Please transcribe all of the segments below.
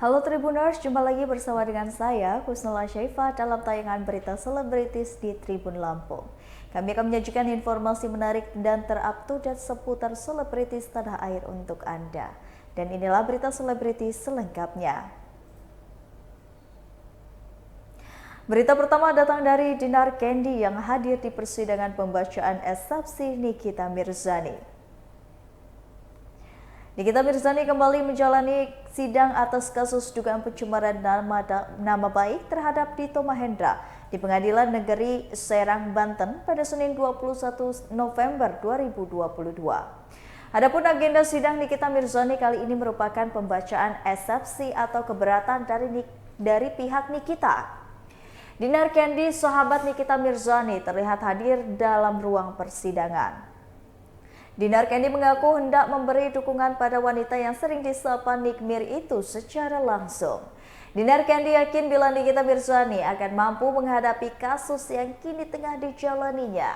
Halo Tribuners, jumpa lagi bersama dengan saya, Kusnula Syaifah dalam tayangan berita selebritis di Tribun Lampung. Kami akan menyajikan informasi menarik dan terupdate seputar selebritis tanah air untuk Anda. Dan inilah berita selebritis selengkapnya. Berita pertama datang dari Dinar Candy yang hadir di persidangan pembacaan eksepsi Nikita Mirzani. Nikita Mirzani kembali menjalani sidang atas kasus dugaan pencemaran nama baik terhadap Dito Mahendra di Pengadilan Negeri Serang, Banten pada Senin 21 November 2022. Adapun agenda sidang Nikita Mirzani kali ini merupakan pembacaan eksepsi atau keberatan dari pihak Nikita. Dinar Candy, sahabat Nikita Mirzani, terlihat hadir dalam ruang persidangan. Dinar Candy mengaku hendak memberi dukungan pada wanita yang sering disapa Nick Mir itu secara langsung. Dinar Candy yakin bila Nikita Mirzani akan mampu menghadapi kasus yang kini tengah dijalaninya.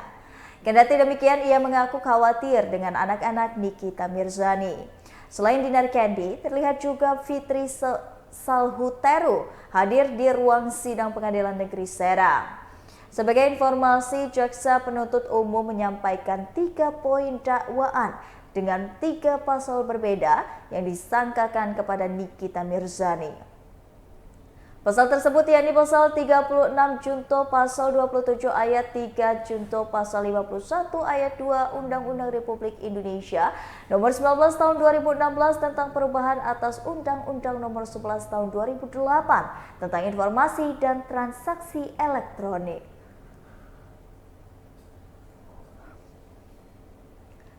Kendati demikian, ia mengaku khawatir dengan anak-anak Nikita Mirzani. Selain Dinar Candy, terlihat juga Fitri Salhuteru hadir di ruang sidang Pengadilan Negeri Serang. Sebagai informasi, jaksa penuntut umum menyampaikan 3 poin dakwaan dengan 3 pasal berbeda yang disangkakan kepada Nikita Mirzani. Pasal tersebut yakni pasal 36 junto pasal 27 ayat 3 junto pasal 51 ayat 2 Undang-Undang Republik Indonesia nomor 19 tahun 2016 tentang perubahan atas Undang-Undang nomor 11 tahun 2008 tentang informasi dan transaksi elektronik.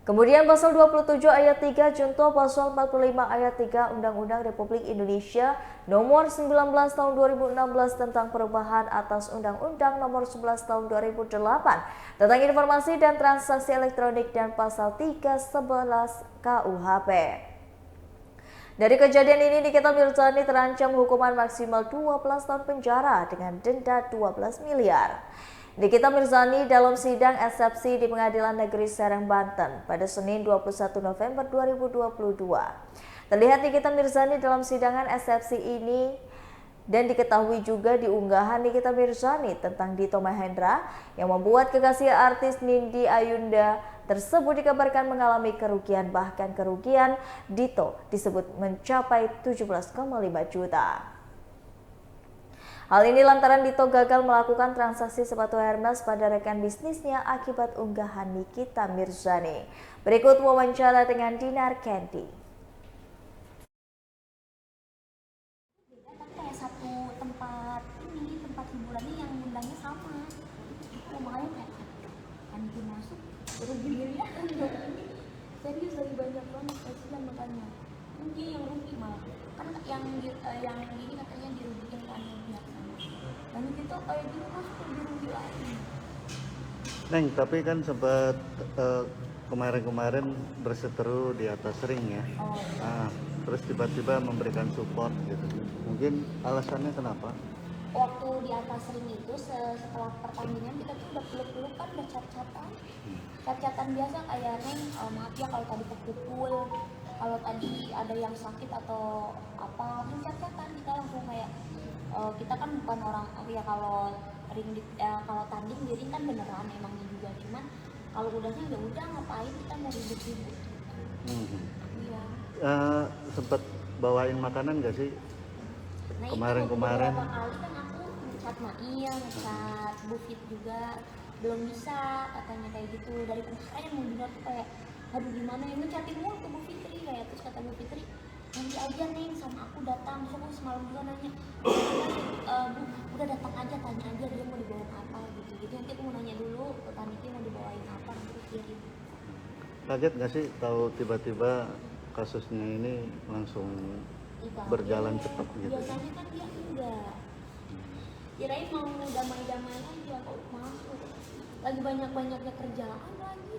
Kemudian pasal 27 ayat 3 junto pasal 45 ayat 3 Undang-Undang Republik Indonesia nomor 19 tahun 2016 tentang perubahan atas Undang-Undang nomor 11 tahun 2008 tentang informasi dan transaksi elektronik dan pasal 311 KUHP. Dari kejadian ini, Nikita Mirzani terancam hukuman maksimal 12 tahun penjara dengan denda 12 miliar. Nikita Mirzani dalam sidang eksepsi di Pengadilan Negeri Serang, Banten pada Senin 21 November 2022. Terlihat Nikita Mirzani dalam sidangan eksepsi ini dan diketahui juga di unggahan Nikita Mirzani tentang Dito Mahendra yang membuat kekasih artis Nindi Ayunda tersebut dikabarkan mengalami kerugian, bahkan kerugian Dito disebut mencapai 17,5 juta. Hal ini lantaran Dito gagal melakukan transaksi sepatu Hermes pada rekan bisnisnya akibat unggahan Nikita Mirzani. Berikut wawancara dengan Dinar Candy. Kayak satu tempat hiburannya yang undangnya sama. Makanya kayak anjir masuk terus diri ya. Serius lagi banyak banget kasihan makanya. Mungkin yang rugi malah. Kan yang ini katanya dirugikan kan pihak sana. Dan itu kayak gitu masuk dirugi lagi. Neng, tapi kan sempat kemarin-kemarin berseteru di atas ring ya. Nah, terus tiba-tiba memberikan support gitu. Mungkin alasannya kenapa? Waktu di atas ring itu setelah pertandingan kita tuh udah peluk-pelukan, udah chat-chatan. Chat-chatan biasa kayak Neng, maaf ya kalau tadi kepukul, kalau tadi ada yang sakit atau apa, langsung chat-chatan. Kita langsung kayak kita kan bukan orang ya kalau kalau tanding di ring kan beneran emangnya juga, cuman kalau udahnya ya udah ngapain kita mau ribut-ribut. Iya. Sempat bawain makanan gak sih? Nah, Kemarin-kemarin beberapa kali kan aku ngecat Maia, ngecat Bu Fit juga belum bisa katanya kayak gitu. Dari kemarin mau bilang tuh kayak aduh gimana ya, ngecatin mulu ke Bu Fitri kayak. Terus kata Bu Fitri nanti aja Neng sama aku datang. Terus aku semalam juga nanya Bu udah datang aja, tanya aja dia mau dibawain apa gitu. Nanti aku mau nanya dulu ke panitia mau dibawain apa terus kirim. kaget gak sih tahu tiba-tiba kasusnya ini langsung berjalan cepat gitu? Biasanya kan dia enggak, kirain mau damai-damai aja kok masuk lagi banyak-banyaknya kerjaan lagi.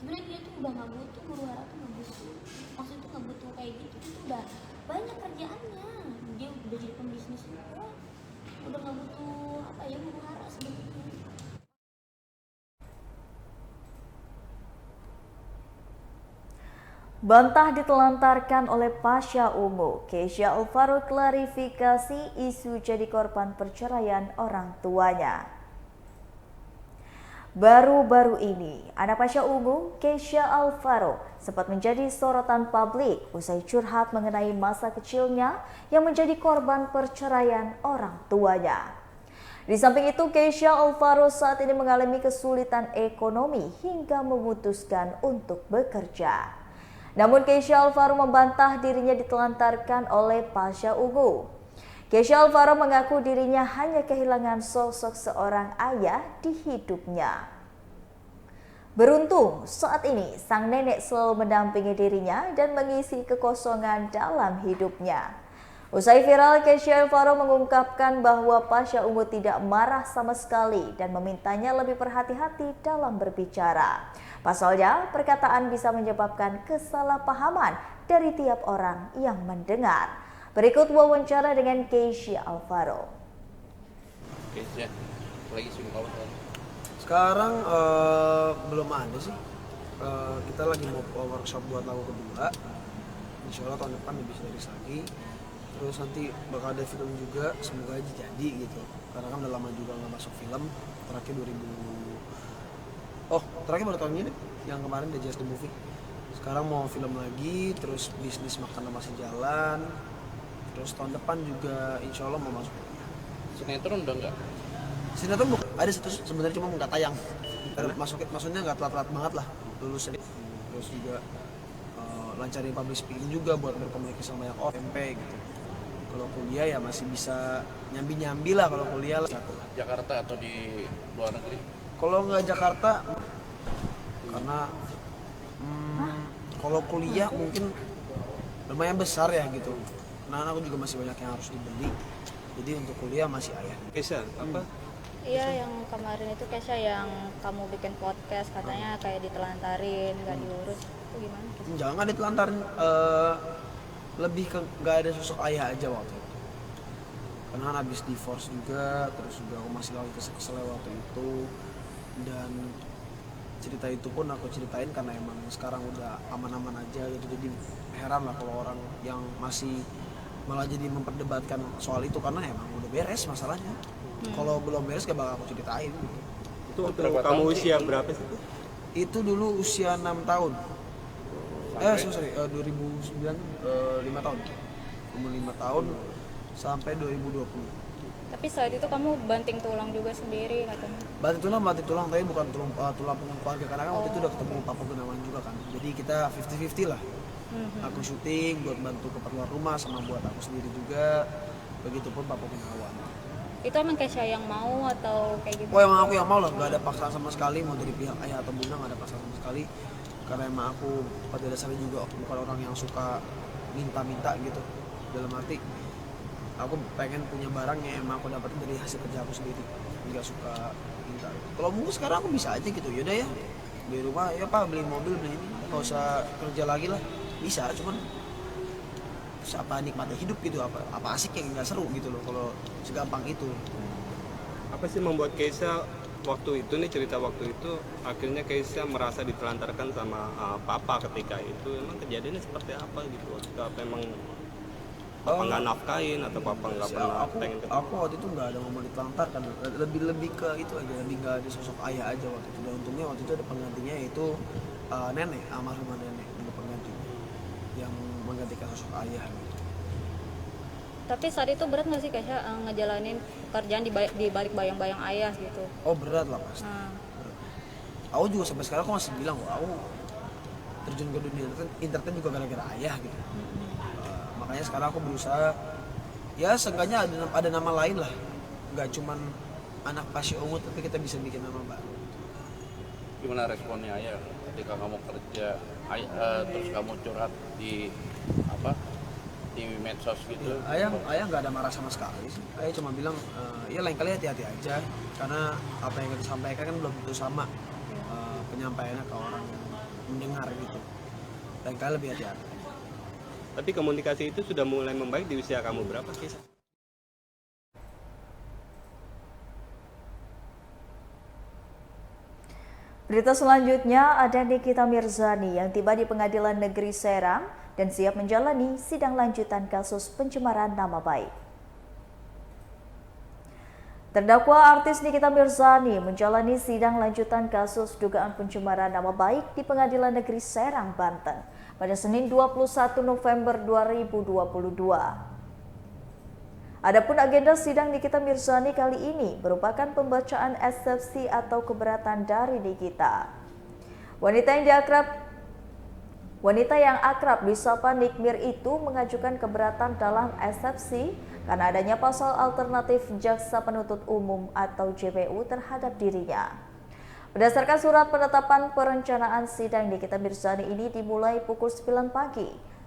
Sebenarnya dia tuh udah nggak butuh, Guru Hara tuh nggak butuh, maksudnya tuh nggak butuh kayak gitu. Itu udah banyak kerjaannya, dia udah jadi pembisnis juga, udah nggak butuh apa ya Guru Hara sebenarnya. Bantah ditelantarkan oleh Pasha Ungu, Keisha Alvaro klarifikasi isu jadi korban perceraian orang tuanya. Baru-baru ini, anak Pasha Ungu, Keisha Alvaro, sempat menjadi sorotan publik usai curhat mengenai masa kecilnya yang menjadi korban perceraian orang tuanya. Di samping itu, Keisha Alvaro saat ini mengalami kesulitan ekonomi hingga memutuskan untuk bekerja. Namun Keisha Alvaro membantah dirinya ditelantarkan oleh Pasha Ungu. Keisha Alvaro mengaku dirinya hanya kehilangan sosok seorang ayah di hidupnya. Beruntung saat ini sang nenek selalu mendampingi dirinya dan mengisi kekosongan dalam hidupnya. Usai viral, Keisha Alvaro mengungkapkan bahwa Pasha Ungu tidak marah sama sekali dan memintanya lebih berhati-hati dalam berbicara. Pasalnya, perkataan bisa menyebabkan kesalahpahaman dari tiap orang yang mendengar. Berikut wawancara dengan Keisha Alvaro. Keisha, lagi sibuk apa sekarang? Sekarang belum ada sih. Kita lagi mau workshop buat lagu kedua. Insya Allah tahun depan lebih rilis lagi. Terus nanti bakal ada film juga, semoga aja jadi gitu. Karena kan udah lama juga nggak masuk film. Terakhir baru tahun ini yang kemarin The Just The Movie. Sekarang mau film lagi, terus bisnis makanan masih jalan. Terus tahun depan juga insya Allah mau masuk. Sinetron udah enggak? Sinetron ada satu sebenarnya cuma nggak tayang. Maksudnya nggak telat-telat banget lah lulusnya. Terus juga lancarin public speaking juga buat berkomunikasi sama yang SMP gitu. Kalau kuliah ya masih bisa nyambi-nyambi lah kalau kuliah lah. Jakarta atau di luar negeri? Kalau nggak Jakarta, karena kalau kuliah mungkin lumayan besar ya gitu. Nah aku juga masih banyak yang harus dibeli. Jadi untuk kuliah masih ayah. Keisha, apa? Iya, yang kemarin itu Keisha yang kamu bikin podcast katanya kayak ditelantarin, nggak diurus, itu gimana? Jangan ditelantarin, lebih ke nggak ada sosok ayah aja waktu itu. Karena kan habis divorce juga, terus juga aku masih lagi kesel waktu itu. Dan cerita itu pun aku ceritain karena emang sekarang udah aman-aman aja gitu. Jadi heran lah kalau orang yang masih malah jadi memperdebatkan soal itu karena emang udah beres masalahnya. Kalau belum beres gak bakal aku ceritain gitu. Itu waktu kamu usia berapa sih? Itu dulu usia 6 tahun. 2009 5 tahun. Umur 5 tahun sampai 2020. Tapi saat itu kamu banting tulang juga sendiri katanya. Banting tulang tapi bukan tulang punggung keluarga karena kan waktu itu udah ketemu Papa Gunawan juga kan. Jadi kita 50-50 lah. Aku syuting buat bantu keperluan rumah sama buat aku sendiri juga. Begitupun Papa Gunawan. Itu emang Keisha yang mau atau kayak gitu? Oh emang aku yang mau lah, gak ada paksaan sama sekali mau dari pihak ayah atau bunda gak ada paksaan sama sekali. Karena emang aku pada dasarnya juga bukan orang yang suka minta-minta gitu. Dalam arti aku pengen punya barang yang emang aku dapetin dari hasil kerja aku sendiri, nggak suka minta. Kalau mungkin sekarang aku bisa aja gitu, yaudah ya beli rumah, ya pak beli mobil beli ini, nggak usah kerja lagi lah, bisa. Cuman siapa nikmatnya hidup gitu, apa asik yang nggak seru gitu loh kalau segampang itu. Apa sih membuat Keisha waktu itu nih, cerita waktu itu akhirnya Keisha merasa ditelantarkan sama papa ketika itu? Emang kejadiannya seperti apa gitu? Apa emang papa nggak nafkain atau papa nggak pernah pengen ketemu? Aku waktu itu nggak ada ngomong ditelantarkan, lebih ke itu aja, lebih nggak ada sosok ayah aja waktu itu. Dan untungnya waktu itu ada penggantinya yaitu nenek, almarhumah nenek, ada penggantinya yang menggantikan sosok ayah gitu. Tapi saat itu berat nggak sih Keisha ngejalanin pekerjaan di balik bayang-bayang ayah gitu? Oh berat lah pasti. Nah, Berat. Aku juga sampai sekarang aku masih bilang aku terjun ke dunia entertain juga gara-gara ayah gitu. Makanya sekarang aku berusaha ya seenggaknya ada nama lain lah, nggak cuman anak Pasha Ungu tapi kita bisa bikin nama baru. Gimana responnya ayah ketika kamu kerja, terus kamu curhat di medsos gitu? Ayah nggak ada marah sama sekali sih. Ayah cuma bilang ya lain kali hati-hati aja karena apa yang kita sampaikan kan belum tentu sama penyampaiannya ke orang yang mendengar gitu. Lain kali lebih hati-hati. Tapi komunikasi itu sudah mulai membaik di usia kamu berapa, Keisha? Berita selanjutnya ada Nikita Mirzani yang tiba di Pengadilan Negeri Serang dan siap menjalani sidang lanjutan kasus pencemaran nama baik. Terdakwa artis Nikita Mirzani menjalani sidang lanjutan kasus dugaan pencemaran nama baik di Pengadilan Negeri Serang, Banten pada Senin 21 November 2022. Adapun agenda sidang Nikita Mirzani kali ini merupakan pembacaan eksepsi atau keberatan dari Nikita. Wanita yang akrab disapa Nikmir itu mengajukan keberatan dalam eksepsi karena adanya pasal alternatif jaksa penuntut umum atau JPU terhadap dirinya. Berdasarkan surat penetapan perencanaan sidang Nikita Mirzani ini dimulai pukul 9 pagi.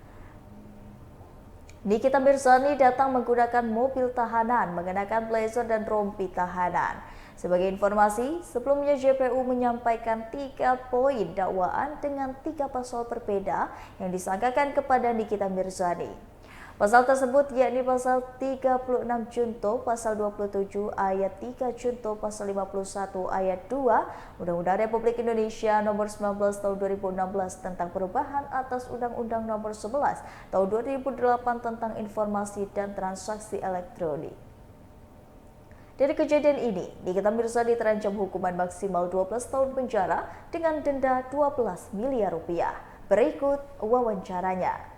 Nikita Mirzani datang menggunakan mobil tahanan, mengenakan blazer dan rompi tahanan. Sebagai informasi, sebelumnya JPU menyampaikan 3 poin dakwaan dengan 3 pasal berbeda yang disangkakan kepada Nikita Mirzani. Pasal tersebut yakni pasal 36 Junto, pasal 27 ayat 3 Junto, pasal 51 ayat 2 Undang-Undang Republik Indonesia Nomor 19 Tahun 2016 tentang perubahan atas Undang-Undang Nomor 11 Tahun 2008 tentang informasi dan transaksi elektronik. Dari kejadian ini, Nikita Mirzani terancam hukuman maksimal 12 tahun penjara dengan denda 12 miliar rupiah. Berikut wawancaranya.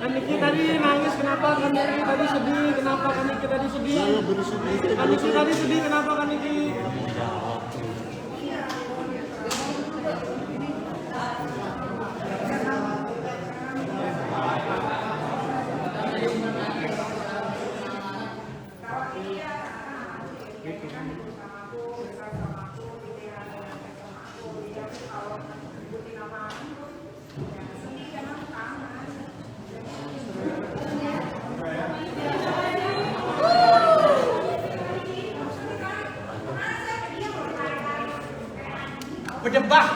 Kan Niki tadi nangis, kenapa? Kan Niki tadi sedih, kenapa? Kan Niki tadi sedih? Kan Niki tadi sedih, kenapa? Kan Niki? Berdebah.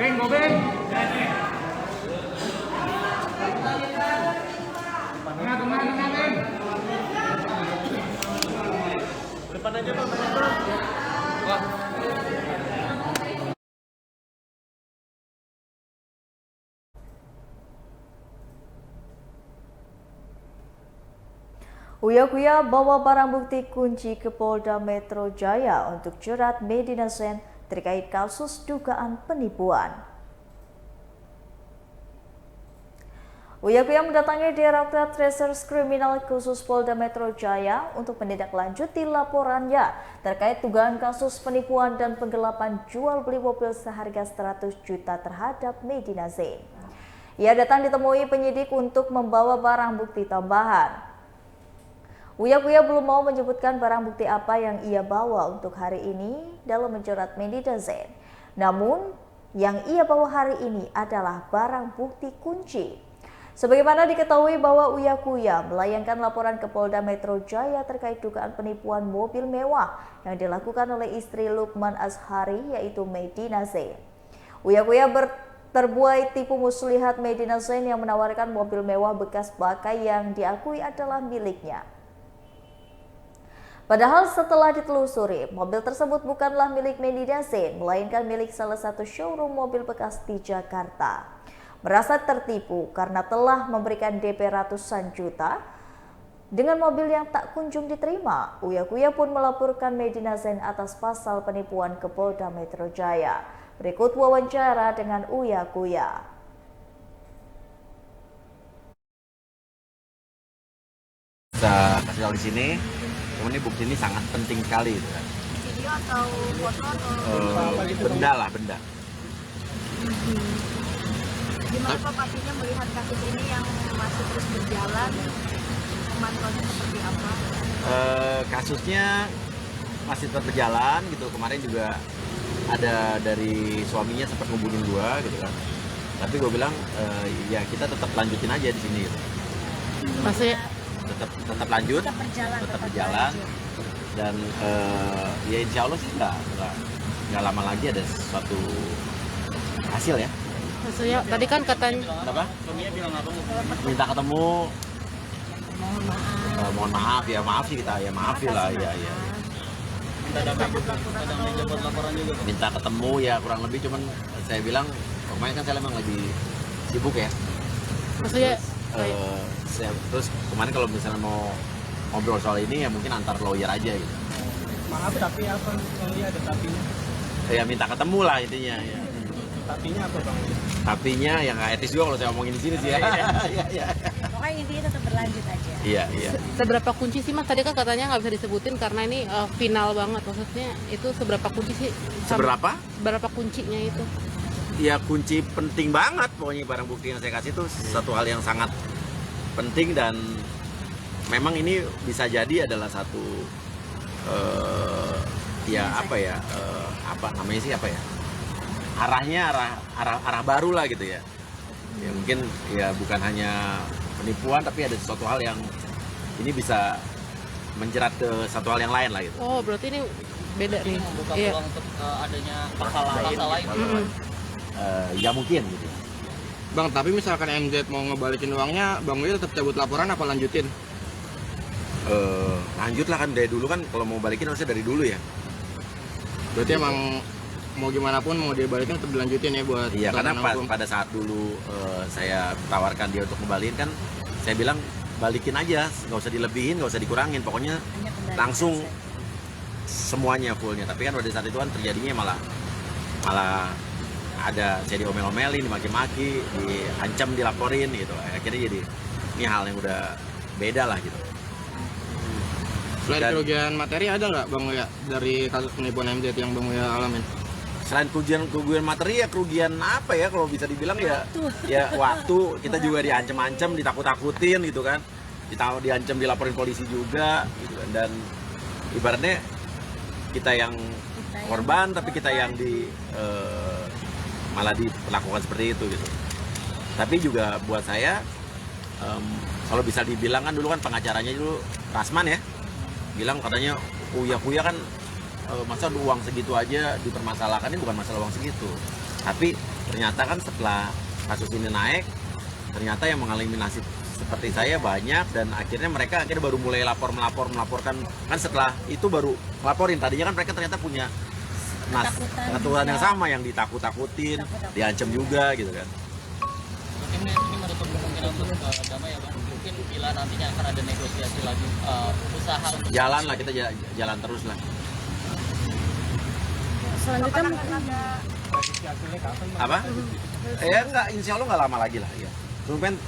Ben, go Ben. Tengah, Ben. Depan aja, Bang. Wah. Uya-Kuya bawa barang bukti kunci ke Polda Metro Jaya untuk jerat Medina Zain terkait kasus dugaan penipuan. Uya-Kuya mendatangi Direktorat Reserse Kriminal Khusus Polda Metro Jaya untuk menindaklanjuti laporannya terkait dugaan kasus penipuan dan penggelapan jual beli mobil seharga 100 juta terhadap Medina Zain. Ia datang ditemui penyidik untuk membawa barang bukti tambahan. Uya-Kuya belum mau menyebutkan barang bukti apa yang ia bawa untuk hari ini dalam menjerat Medina Zain. Namun, yang ia bawa hari ini adalah barang bukti kunci. Sebagaimana diketahui bahwa Uya-Kuya melayangkan laporan ke Polda Metro Jaya terkait dugaan penipuan mobil mewah yang dilakukan oleh istri Lukman Azhari yaitu Medina Zain. Uya-Kuya terbuai tipu muslihat Medina Zain yang menawarkan mobil mewah bekas pakai yang diakui adalah miliknya. Padahal setelah ditelusuri, mobil tersebut bukanlah milik Medina Zain, melainkan milik salah satu showroom mobil bekas di Jakarta. Merasa tertipu karena telah memberikan DP ratusan juta dengan mobil yang tak kunjung diterima, Uya Kuya pun melaporkan Medina Zain atas pasal penipuan ke Polda Metro Jaya. Berikut wawancara dengan Uya Kuya. Bisa kasih tahu di sini, ini bukti ini sangat penting sekali gitu kan. Video atau foto atau Benda lah, benda. gimana Pak pastinya melihat kasus ini yang masih terus berjalan, pemantauannya seperti apa? Kasusnya masih tetap berjalan gitu. Kemarin juga ada dari suaminya sempat ngubungin gua gitu kan. Tapi gue bilang ya kita tetap lanjutin aja di sini gitu. Masih Tetap lanjut, tetap berjalan. Dan ya insya Allah sih nggak lama lagi ada suatu hasil ya. maksudnya tadi kan katanya Kenapa? Minta ketemu. Mohon maaf ya, maaf sih kita ya, maaf lah ya. Minta ketemu ya kurang lebih, cuman saya bilang pokoknya kan saya memang lagi sibuk ya. maksudnya Terus kemarin kalau misalnya mau ngobrol soal ini ya mungkin antar lawyer aja gitu. Maaf tapi apa Bang Lia ada tapinya? Ya minta ketemu lah intinya ya. Tapinya apa Bang? Tapinya yang nggak etis juga kalau saya ngomongin di sini sih ya. Iya. Pokoknya intinya tetap berlanjut aja. Iya. seberapa kunci sih Mas? Tadi kan katanya nggak bisa disebutin karena ini final banget, maksudnya itu seberapa kunci sih? Seberapa kuncinya itu? Ya kunci penting banget, pokoknya barang bukti yang saya kasih itu satu hal yang sangat penting dan memang ini bisa jadi adalah satu arah baru lah gitu ya. Ya mungkin ya bukan hanya penipuan tapi ada sesuatu hal yang ini bisa menjerat ke satu hal yang lain lah gitu. Oh berarti ini beda nih. Iya. Untuk adanya pasal lain. Ya mungkin gitu. Bang, tapi misalkan MZ mau ngebalikin uangnya, Bang Uya tetap cabut laporan apa lanjutin? Lanjut lah kan, dari dulu kan kalau mau balikin harusnya dari dulu ya. Berarti emang mau gimana pun mau dia balikin tetap dilanjutin ya buat. Iya, karena hukum. pada saat dulu saya tawarkan dia untuk kembaliin kan, saya bilang balikin aja, nggak usah dilebihin, nggak usah dikurangin, pokoknya langsung semuanya fullnya. Tapi kan pada saat itu kan terjadinya malah ada saya diomel-omelin, dimaki-maki, diancam, dilaporin gitu. Akhirnya jadi ini hal yang udah beda lah gitu. Selain kerugian materi ada nggak Bang Uya dari kasus penipuan MZ yang Bang Uya alamin? Selain kerugian materi ya kerugian apa ya kalau bisa dibilang ya waktu. Kita juga diancam-ancam, ditakut-takutin gitu kan. Diancam, dilaporin polisi juga gitu kan. Dan ibaratnya kita yang korban tapi kita yang malah diperlakukan seperti itu gitu. Tapi juga buat saya kalau bisa dibilang kan dulu kan pengacaranya dulu Rasman ya bilang katanya Uya Kuya kan masa uang segitu aja dipermasalahkan, ini bukan masalah uang segitu. Tapi ternyata kan setelah kasus ini naik ternyata yang mengalami nasib seperti saya banyak dan akhirnya mereka baru mulai melaporkan kan setelah itu baru laporin. Tadinya kan mereka ternyata punya aturan yang sama yang ditakut-takutin, diancam juga gitu kan. Mungkin ini menutup kemungkinan untuk damai ya Bang. Mungkin bila nantinya akan ada negosiasi lagi, usaha untuk Jalan lah, kita jalan terus lah. Selanjutnya Apa? Ya enggak, insya Allah nggak lama lagi lah ya.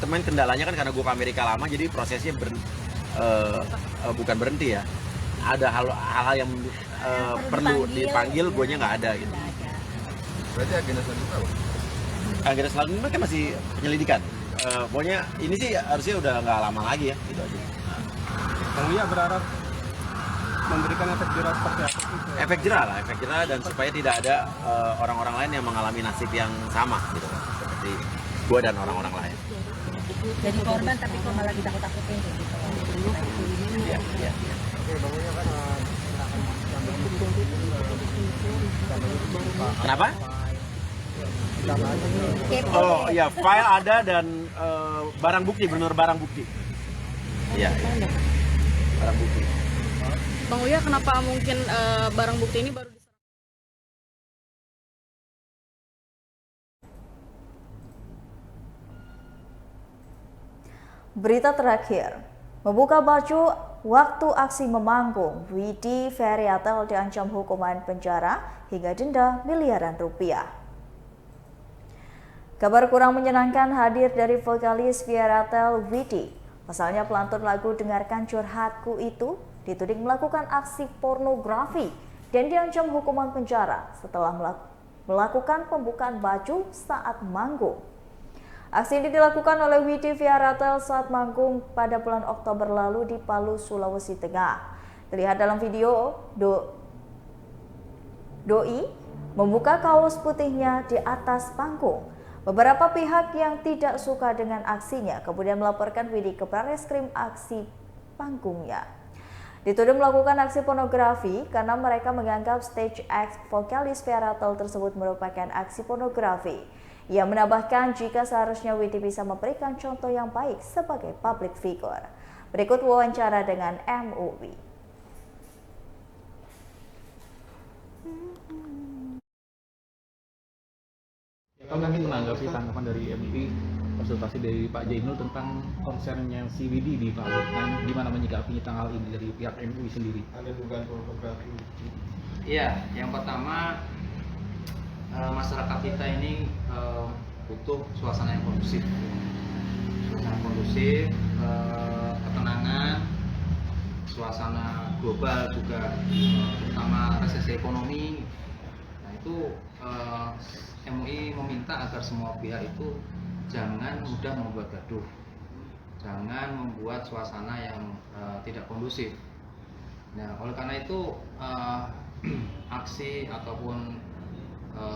Teman kendalanya kan karena gue ke Amerika lama jadi prosesnya bukan berhenti ya. Ada hal-hal yang perlu dipanggil, guanya nggak ada gitu. Berarti agenda selanjutnya apa? Agenda selanjutnya kan masih penyelidikan. Pokoknya ini sih harusnya udah nggak lama lagi ya, gitu aja. Bang Lia berharap memberikan efek jerah seperti apa? Efek jerah dan supaya tidak ada orang-orang lain yang mengalami nasib yang sama gitu kan, seperti gue dan orang-orang lain. Jadi korban tapi kok malah ditakut-takutin gitu. Iya. Kenapa? Oh iya, file ada dan barang bukti, benar barang bukti. Iya. Barang bukti. Bang Uya, kenapa mungkin barang bukti ini baru diserahkan? Berita terakhir, membuka baju waktu aksi memanggung, Widi Feriatel diancam hukuman penjara hingga denda miliaran rupiah. Kabar kurang menyenangkan hadir dari vokalis Feriatel, Widi. Pasalnya pelantun lagu Dengarkan Curhatku itu dituding melakukan aksi pornografi dan diancam hukuman penjara setelah melakukan pembukaan baju saat manggung. Aksi ini dilakukan oleh Widi Feriatel saat manggung pada bulan Oktober lalu di Palu, Sulawesi Tengah. Terlihat dalam video, Doi membuka kaos putihnya di atas panggung. Beberapa pihak yang tidak suka dengan aksinya kemudian melaporkan Widi ke Barreskrim aksi panggungnya. Dituduh melakukan aksi pornografi karena mereka menganggap stage act vokalis Feriatel tersebut merupakan aksi pornografi. Ia menambahkan jika seharusnya Widi bisa memberikan contoh yang baik sebagai public figure. Berikut wawancara dengan MUI. Kalau nanti menanggapi tanggapan dari MUI, konsultasi dari Pak Jainul tentang konsernya si Widi di Palu, dan gimana menyikapi hal ini dari pihak MUI sendiri? Ada dugaan pornografi. Iya, yang pertama masyarakat kita ini butuh suasana yang kondusif, ketenangan, suasana global juga, terutama resesi ekonomi. Nah itu MUI meminta agar semua pihak itu jangan mudah membuat gaduh, jangan membuat suasana yang tidak kondusif. Nah oleh karena itu aksi ataupun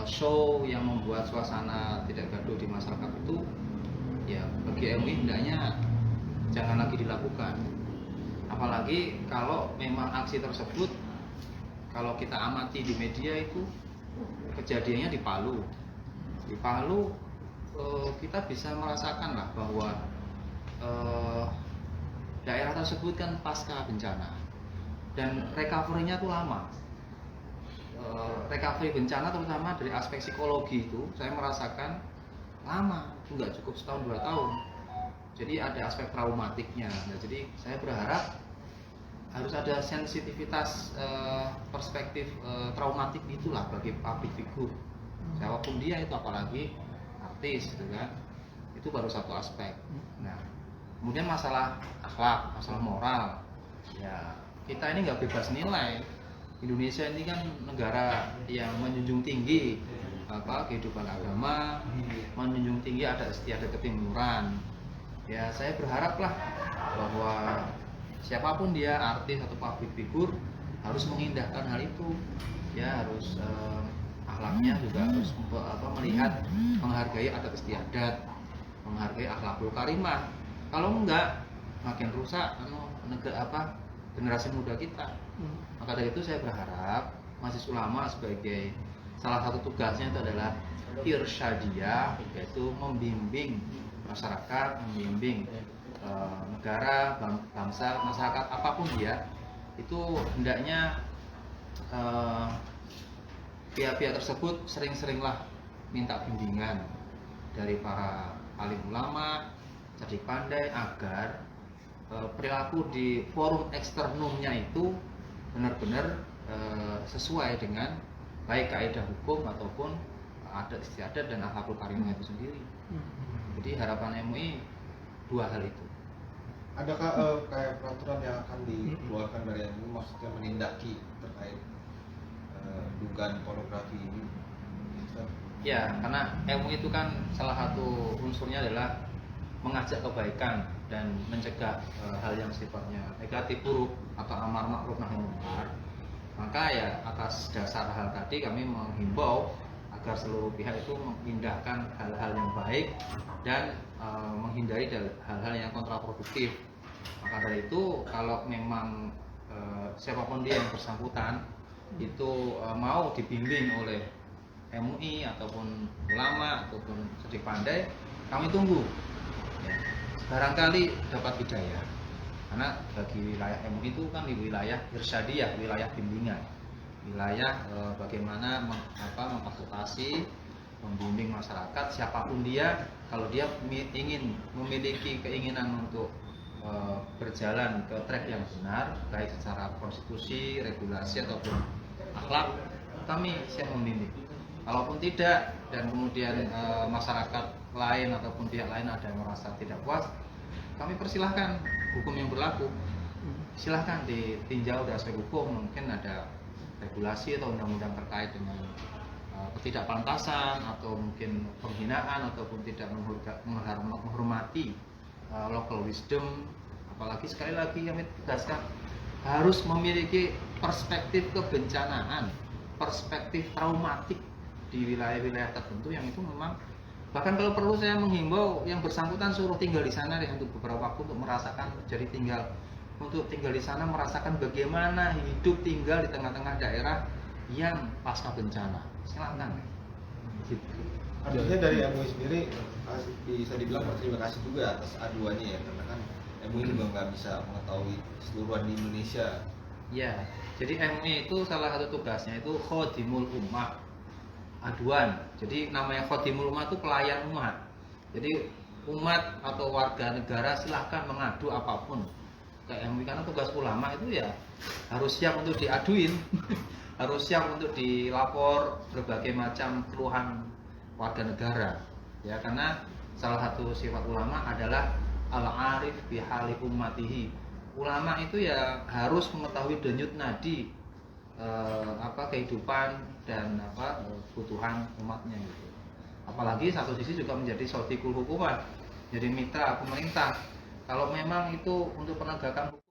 show yang membuat suasana tidak gaduh di masyarakat itu ya bagi MUI hendaknya jangan lagi dilakukan. Apalagi kalau memang aksi tersebut, kalau kita amati di media itu kejadiannya di Palu. Di Palu kita bisa merasakan lah bahwa daerah tersebut kan pasca bencana dan recovery-nya itu lama. Recovery bencana terutama dari aspek psikologi itu saya merasakan lama, itu nggak cukup setahun 2 tahun. Jadi ada aspek traumatiknya. Nah, jadi saya berharap harus ada sensitivitas perspektif traumatik itulah bagi public figure. Siapapun dia itu, apalagi artis gitu kan. Itu baru satu aspek. Nah, kemudian masalah akhlak, masalah moral. Ya, kita ini nggak bebas nilai. Indonesia ini kan negara yang menjunjung tinggi kehidupan agama, menjunjung tinggi adat istiadat ketimuran. Ya saya berharaplah bahwa siapapun dia, artis atau public figure, harus mengindahkan hal itu. Ya harus akhlaknya juga harus melihat, menghargai adat istiadat, menghargai akhlakul karimah. Kalau enggak, makin rusak generasi muda kita. Maka dari itu saya berharap Majelis Ulama sebagai salah satu tugasnya itu adalah irsyadiyah, yaitu membimbing masyarakat, membimbing negara, bangsa, masyarakat apapun dia, itu hendaknya pihak-pihak tersebut sering-seringlah minta bimbingan dari para alim ulama, cerdik pandai, agar perilaku di forum eksternumnya itu benar-benar sesuai dengan baik kaidah hukum ataupun adat istiadat dan akhlakul karimah itu sendiri. Jadi harapan MUI 2 hal itu. Adakah kayak peraturan yang akan dikeluarkan dari MUI, maksudnya menindaki terkait dugaan pornografi ini? Ya, karena MUI itu kan salah satu unsurnya adalah mengajak kebaikan dan mencegah hal yang sifatnya negatif, buruk atau amar ma'ruf nahi munkar. Maka ya atas dasar hal tadi kami menghimbau agar seluruh pihak itu mengindahkan hal-hal yang baik dan menghindari hal-hal yang kontraproduktif. Maka dari itu kalau memang siapapun dia yang bersangkutan itu mau dibimbing oleh MUI ataupun ulama ataupun cerdik pandai, kami tunggu. Ya, barangkali dapat hidayah. Karena bagi wilayah MUI itu kan di wilayah irsyadiyah, wilayah bimbingan, wilayah bagaimana memfasilitasi, membimbing masyarakat siapapun dia, kalau dia ingin memiliki keinginan untuk berjalan ke track yang benar, baik secara konstitusi, regulasi ataupun akhlak, kami siap membimbing. Kalaupun tidak dan kemudian masyarakat lain ataupun pihak lain ada yang merasa tidak puas, kami persilahkan, hukum yang berlaku silahkan ditinjau dari aspek hukum, mungkin ada regulasi atau undang-undang terkait dengan ketidakpantasan atau mungkin penghinaan ataupun tidak menghormati local wisdom. Apalagi sekali lagi yang ditegaskan harus memiliki perspektif kebencanaan, perspektif traumatik di wilayah-wilayah tertentu yang itu memang, bahkan kalau perlu saya menghimbau yang bersangkutan suruh tinggal di sana deh untuk beberapa waktu untuk merasakan, jadi tinggal di sana merasakan bagaimana hidup tinggal di tengah-tengah daerah yang pasca bencana. Silakan. Gitu. Artinya dari MUI sendiri bisa dibilang berterima kasih juga atas aduannya ya, karena kan MUI juga nggak bisa mengetahui seluruhan di Indonesia. Ya, jadi MUI itu salah satu tugasnya itu khodimul ummah, aduan. Jadi namanya khodimul ummah itu pelayan umat. Jadi umat atau warga negara silahkan mengadu apapun ke MUI, karena tugas ulama itu ya harus siap untuk diaduin, harus siap untuk dilapor berbagai macam keluhan warga negara. Ya, karena salah satu sifat ulama adalah al-arif bihali ummatihi. Ulama itu ya harus mengetahui denyut nadi kehidupan dan kebutuhan umatnya gitu. Apalagi satu sisi juga menjadi sodikul hukuman, jadi mitra pemerintah. Kalau memang itu untuk penegakan hukum.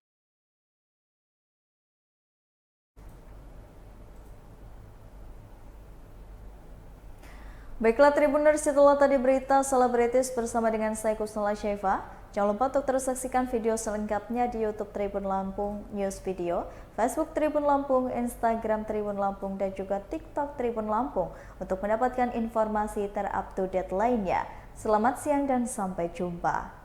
Baiklah Tribuners, itulah tadi berita selebritis bersama dengan saya Kusnala Syaifa. Jangan lupa untuk terus saksikan video selengkapnya di YouTube Tribun Lampung News Video, Facebook Tribun Lampung, Instagram Tribun Lampung, dan juga TikTok Tribun Lampung untuk mendapatkan informasi terupdate lainnya. Selamat siang dan sampai jumpa.